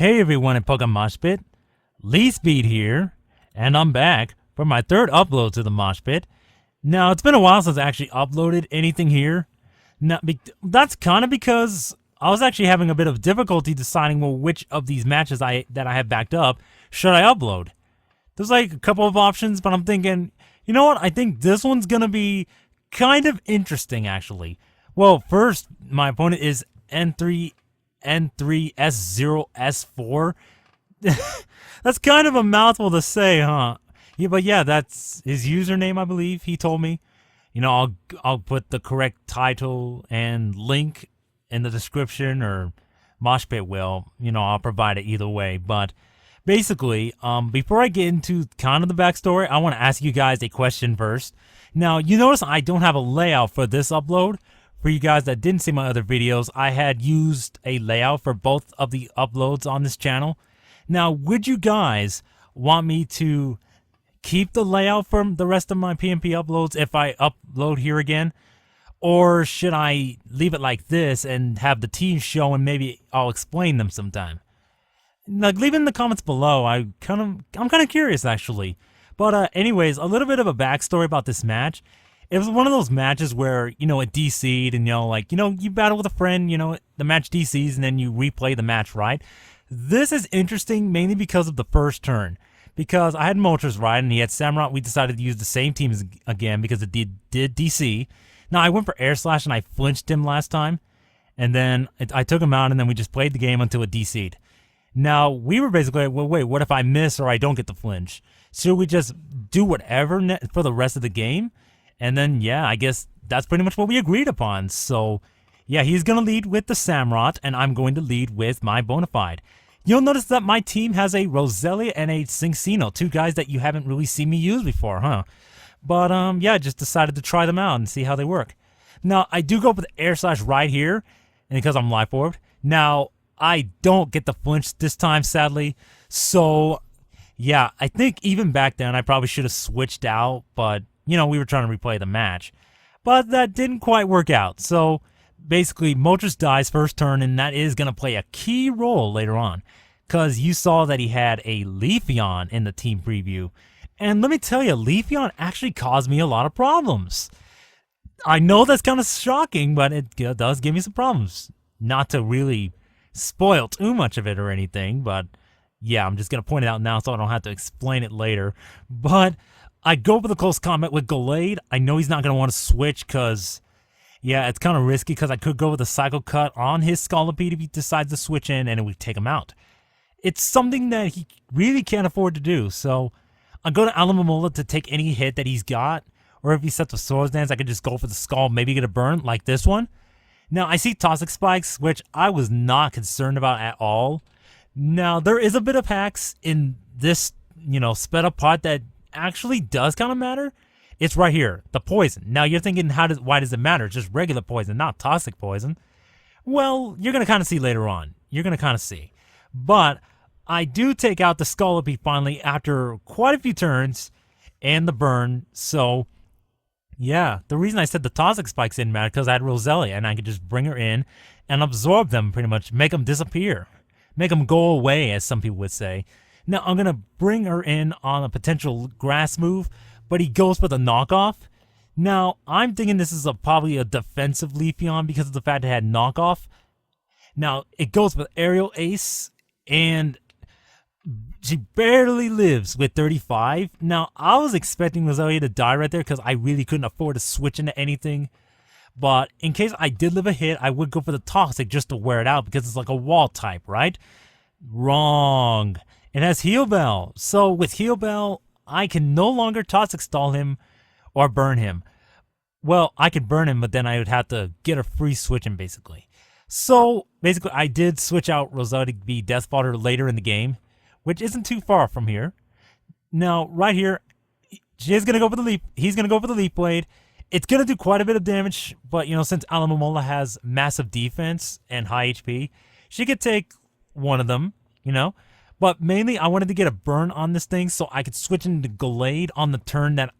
Hey everyone at PokeMoshPit, Speed here, and I'm back for my third upload to the MoshPit. Now, it's been a while since I actually uploaded anything here. Now, that's kind of because I was actually having a bit of difficulty deciding which of these matches that I have backed up should I upload. There's like a couple of options, but I'm thinking, you know what, I think this one's gonna be kind of interesting actually. Well, first, my opponent is n3n3s0s4. That's kind of a mouthful to say, huh? Yeah, but yeah, that's his username, I believe. He told me. You know, I'll put the correct title and link in the description, or MoshPit will. You know, I'll provide it either way. But basically, before I get into kind of the backstory, I want to ask you guys a question first. Now, you notice I don't have a layout for this upload. For you guys that didn't see my other videos, I had used a layout for both of the uploads on this channel. Now, would you guys want me to keep the layout from the rest of my PMP uploads if I upload here again? Or should I leave it like this and have the teams show and maybe I'll explain them sometime? Like, leave it in the comments below. I'm kind of curious actually. But anyways, a little bit of a backstory about this match. It was one of those matches where, you know, it DC'd and, you battle with a friend, the match DCs and then you replay the match, right? This is interesting mainly because of the first turn. Because I had Moltres ride and he had Samurott. We decided to use the same teams again because it did DC. Now, I went for Air Slash and I flinched him last time. And then I took him out and then we just played the game until it DC'd. Now, we were basically like, well, wait, what if I miss or I don't get the flinch? Should we just do whatever for the rest of the game? And then, yeah, I guess that's pretty much what we agreed upon. So, yeah, he's going to lead with the Samurott, and I'm going to lead with my Bonafide. You'll notice that my team has a Roselia and a Cinccino, two guys that you haven't really seen me use before, huh? But, yeah, just decided to try them out and see how they work. Now, I do go for the Air Slash right here, and because I'm Life Orbed. Now, I don't get the flinch this time, sadly. So, yeah, I think even back then I probably should have switched out, but we were trying to replay the match. But that didn't quite work out. So, basically, Moltres dies first turn, and that is going to play a key role later on. Because you saw that he had a Leafeon in the team preview. And let me tell you, Leafeon actually caused me a lot of problems. I know that's kind of shocking, but it does give me some problems. Not to really spoil too much of it or anything, but yeah, I'm just going to point it out now so I don't have to explain it later. But I go for the close combat with Gallade. I know he's not going to want to switch because, yeah, it's kind of risky because I could go with a Cycle Cut on his Scolipede if he decides to switch in and it would take him out. It's something that he really can't afford to do, so I go to Alomomola to take any hit that he's got, or if he sets a Swords Dance, I could just go for the Skull, maybe get a burn like this one. Now, I see Toxic Spikes, which I was not concerned about at all. Now, there is a bit of hacks in this, sped up part that actually does kind of matter. It's right here, the poison. Now you're thinking, why does it matter? It's just regular poison, not toxic poison. Well, you're gonna kind of see later on. You're gonna kind of see. But I do take out the Scolipede finally after quite a few turns and the burn. So yeah, the reason I said the toxic spikes didn't matter because I had Roselia and I could just bring her in and absorb them pretty much, make them disappear, make them go away, as some people would say. Now, I'm going to bring her in on a potential grass move, but he goes for the knockoff. Now, I'm thinking this is probably a defensive Leafeon because of the fact it had knockoff. Now, it goes with Aerial Ace, and she barely lives with 35. Now, I was expecting Roselia to die right there because I really couldn't afford to switch into anything. But in case I did live a hit, I would go for the Toxic just to wear it out because it's like a wall type, right? Wrong. It has Heal Bell, so with Heal Bell, I can no longer Toxic Stall him or burn him. Well, I could burn him, but then I would have to get a free switch him, basically. So, basically, I did switch out Roselia to be Death Fodder later in the game, which isn't too far from here. Now, right here, she's going to go for the Leaf. He's going to go for the Leaf Blade. It's going to do quite a bit of damage, but, since Alomomola has massive defense and high HP, she could take one of them, But mainly, I wanted to get a burn on this thing so I could switch into Gallade on the turn that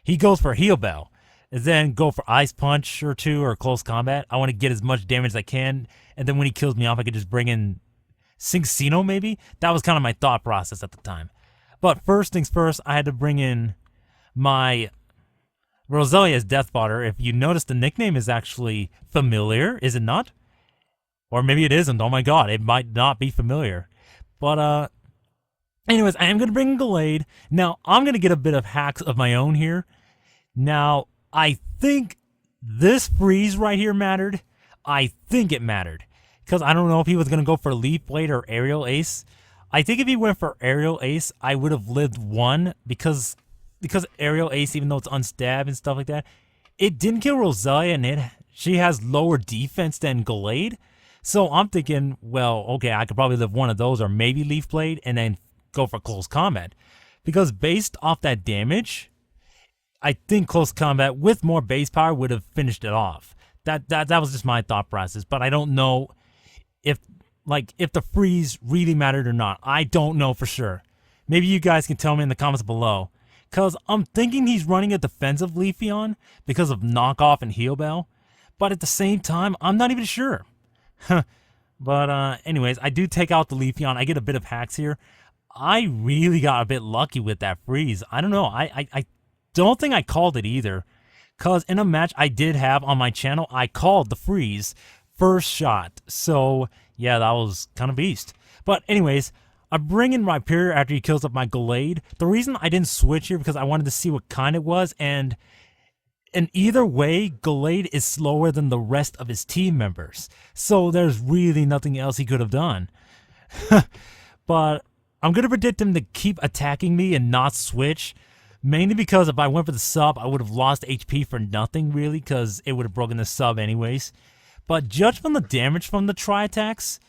he goes for Heal Bell. And then go for Ice Punch or two or Close Combat. I want to get as much damage as I can. And then when he kills me off, I could just bring in Cinccino maybe? That was kind of my thought process at the time. But first things first, I had to bring in my Roselia's Death Botter. If you notice, the nickname is actually familiar, is it not? Or maybe it isn't. Oh my god, it might not be familiar. But, anyways, I am going to bring in Gallade. Now, I'm going to get a bit of hacks of my own here. Now, I think this freeze right here mattered. I think it mattered. Because I don't know if he was going to go for Leaf Blade or Aerial Ace. I think if he went for Aerial Ace, I would have lived one. Because Aerial Ace, even though it's unstab and stuff like that, it didn't kill Roselia, and she has lower defense than Gallade. So I'm thinking, well, okay, I could probably live one of those or maybe Leaf Blade and then go for Close Combat. Because based off that damage, I think Close Combat with more base power would have finished it off. That was just my thought process. But I don't know if the freeze really mattered or not. I don't know for sure. Maybe you guys can tell me in the comments below. Because I'm thinking he's running a defensive Leafeon because of Knockoff and Heal Bell. But at the same time, I'm not even sure. But anyways, I do take out the Leafeon. I get a bit of hacks here. I really got a bit lucky with that freeze. I don't know. I don't think I called it either. Because in a match I did have on my channel, I called the freeze first shot. So, yeah, that was kind of beast. But anyways, I bring in Rhyperior after he kills up my Gallade. The reason I didn't switch here because I wanted to see what kind it was. And in either way, Gallade is slower than the rest of his team members. So there's really nothing else he could have done. But I'm going to predict him to keep attacking me and not switch. Mainly because if I went for the sub, I would have lost HP for nothing, really, because it would have broken the sub anyways. But judge from the damage from the tri-attacks,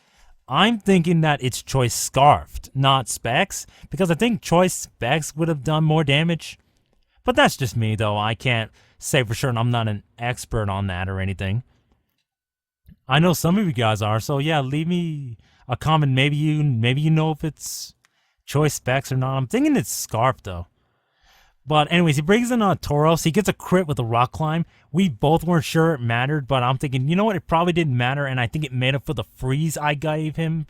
I'm thinking that it's Choice Scarfed, not Specs, because I think Choice Specs would have done more damage. But that's just me, though. I can't say for sure, and I'm not an expert on that or anything. I know some of you guys are, so yeah, leave me a comment. Maybe you know if it's Choice Specs or not. I'm thinking it's Scarf, though. But anyways, he brings in Tauros. He gets a crit with a Rock Climb. We both weren't sure it mattered, but I'm thinking, you know what? It probably didn't matter, and I think it made up for the freeze I gave him.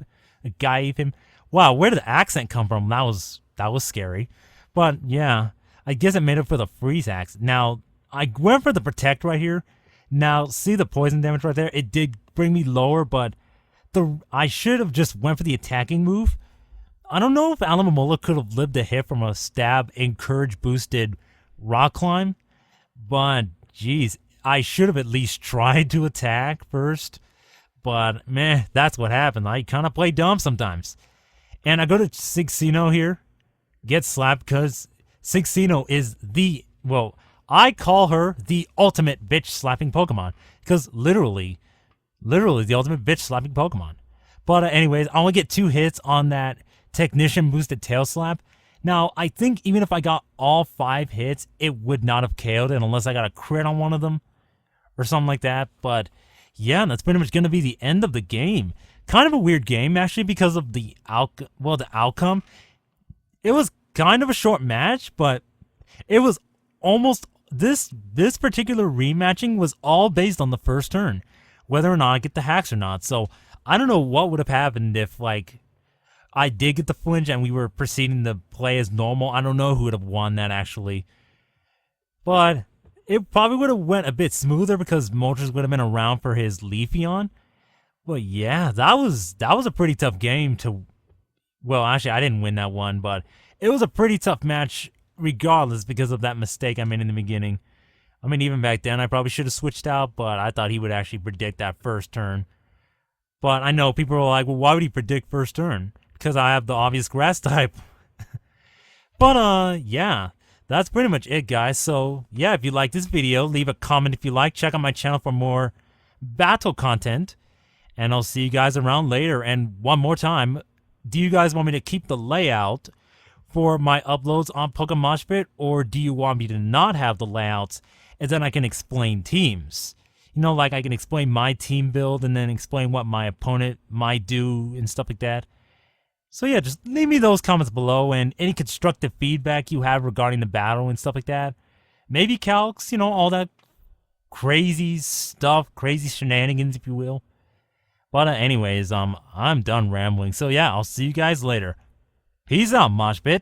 Wow, where did the accent come from? That was scary. But yeah, I guess it made up for the freeze axe. Now, I went for the Protect right here. Now, see the poison damage right there? It did bring me lower, but I should have just went for the attacking move. I don't know if Alamomola could have lived a hit from a stab encourage boosted Rock Climb, but geez, I should have at least tried to attack first. But meh, that's what happened. I kind of play dumb sometimes. And I go to Cinccino here, get slapped because Cinccino is I call her the ultimate bitch slapping Pokemon because literally the ultimate bitch slapping Pokemon. But anyways, I only get 2 hits on that Technician boosted Tail Slap. Now, I think even if I got all 5 hits, it would not have KO'd it unless I got a crit on one of them or something like that. But yeah, that's pretty much going to be the end of the game. Kind of a weird game, actually, because of the outcome. It was kind of a short match, but it was almost this particular rematching was all based on the first turn, whether or not I get the hacks or not. So I don't know what would have happened if I did get the flinch and we were proceeding to play as normal. I don't know who would have won that, actually. But it probably would have went a bit smoother because Moltres would have been around for his Leafeon. But yeah, that was a pretty tough game to... Well, actually, I didn't win that one, but it was a pretty tough match regardless because of that mistake I made in the beginning. I mean, even back then, I probably should have switched out, but I thought he would actually predict that first turn. But I know people are like, well, why would he predict first turn? Because I have the obvious grass type. But yeah, that's pretty much it, guys. So yeah, if you like this video, leave a comment if you like. Check out my channel for more battle content, and I'll see you guys around later. And one more time, do you guys want me to keep the layout for my uploads on PokeMoshPit, or do you want me to not have the layouts and then I can explain teams? You know, like I can explain my team build and then explain what my opponent might do and stuff like that. So yeah, just leave me those comments below and any constructive feedback you have regarding the battle and stuff like that. Maybe calcs, you know, all that crazy stuff, crazy shenanigans, if you will. But anyways, I'm done rambling. So yeah, I'll see you guys later. Peace out, MoshPit.